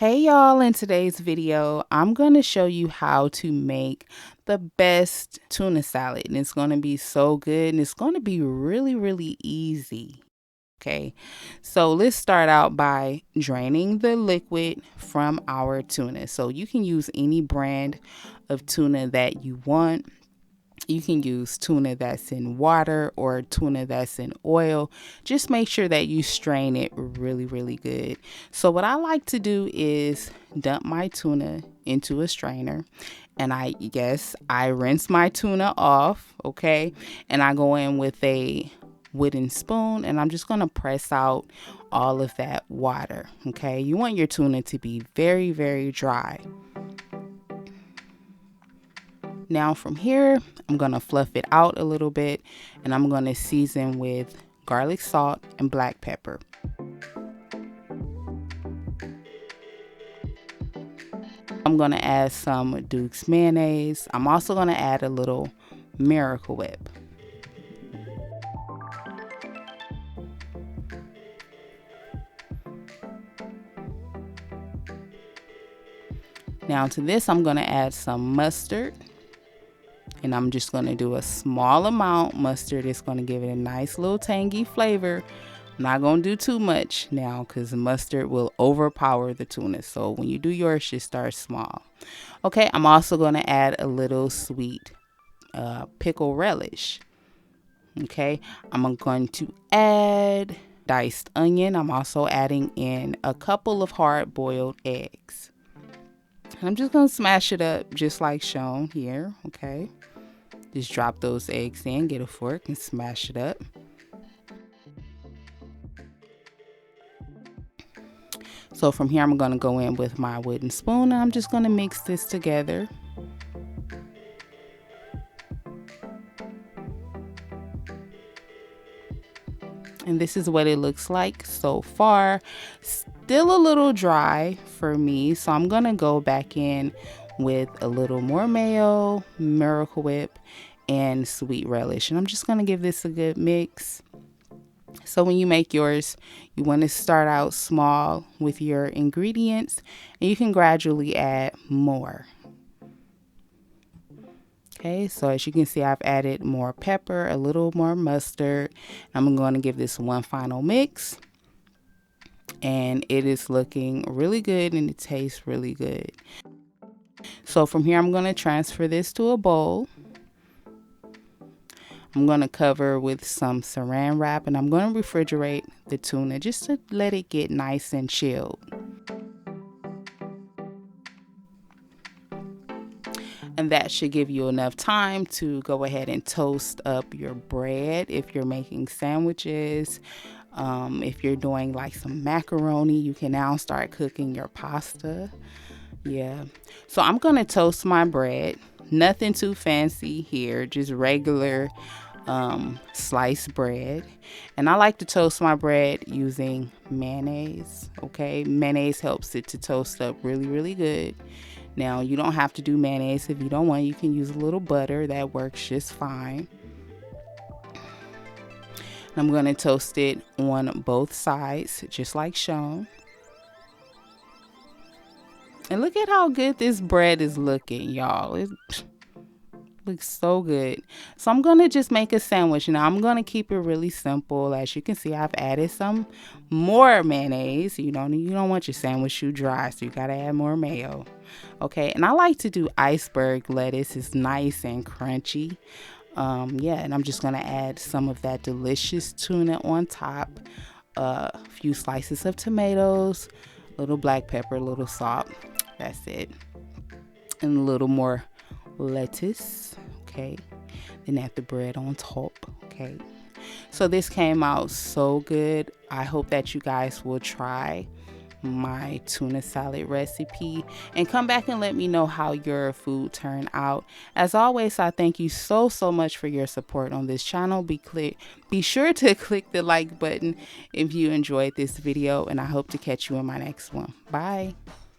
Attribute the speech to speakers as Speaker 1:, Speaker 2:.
Speaker 1: Hey y'all, in today's video, I'm going to show you how to make the best tuna salad. And it's going to be so good and it's going to be really easy. Okay, so let's start out by draining the liquid from our tuna. So you can use any brand of tuna that you want. You can use tuna that's in water or tuna that's in oil. Just make sure that you strain it really good. So what I like to do is dump my tuna into a strainer, and I rinse my tuna off, okay? And I go in with a wooden spoon and I'm just going to press out all of that water, okay? You want your tuna to be very dry. Now from here, I'm going to fluff it out a little bit and I'm going to season with garlic salt and black pepper. I'm going to add some Duke's mayonnaise. I'm also going to add a little Miracle Whip. Now to this, I'm going to add some mustard. And I'm just going to do a small amount. Mustard is going to give it a nice little tangy flavor. I'm not going to do too much now because mustard will overpower the tuna. So when you do yours, just start small. Okay, I'm also going to add a little sweet pickle relish. Okay, I'm going to add diced onion. I'm also adding in a couple of hard-boiled eggs. And I'm just going to smash it up just like shown here, okay? Just drop those eggs in, get a fork and smash it up. So from here, I'm going to go in with my wooden spoon and I'm just going to mix this together. And this is what it looks like so far. Still a little dry for me, so I'm going to go back in with a little more mayo, Miracle Whip, and sweet relish. And I'm just going to give this a good mix. So when you make yours, you want to start out small with your ingredients and you can gradually add more. Okay, so as you can see, I've added more pepper, a little more mustard. I'm going to give this one final mix. And it is looking really good and it tastes really good. So from here, I'm going to transfer this to a bowl. I'm going to cover with some saran wrap and I'm going to refrigerate the tuna just to let it get nice and chilled. And that should give you enough time to go ahead and toast up your bread if you're making sandwiches. If you're doing like some macaroni, you can now start cooking your pasta. Yeah. So I'm going to toast my bread. Nothing too fancy here, just regular sliced bread. And I like to toast my bread using mayonnaise. Okay, mayonnaise helps it to toast up really good. Now you don't have to do mayonnaise if you don't want. You can use a little butter, that works just fine. I'm going to toast it on both sides just like shown. And look at how good this bread is looking, y'all. It looks so good. So I'm going to just make a sandwich. Now I'm going to keep it really simple. As you can see, I've added some more mayonnaise. You don't want your sandwich too dry, so you got to add more mayo. Okay, and I like to do iceberg lettuce. It's nice and crunchy. And I'm just going to add some of that delicious tuna on top. A few slices of tomatoes, a little black pepper, a little salt. That's it. And a little more lettuce, okay? Then add the bread on top, okay? So this came out so good. I hope that you guys will try my tuna salad recipe and come back and let me know how your food turned out. As always, I thank you so much for your support on this channel. Be sure to click the like button if you enjoyed this video, and I hope to catch you in my next one. Bye.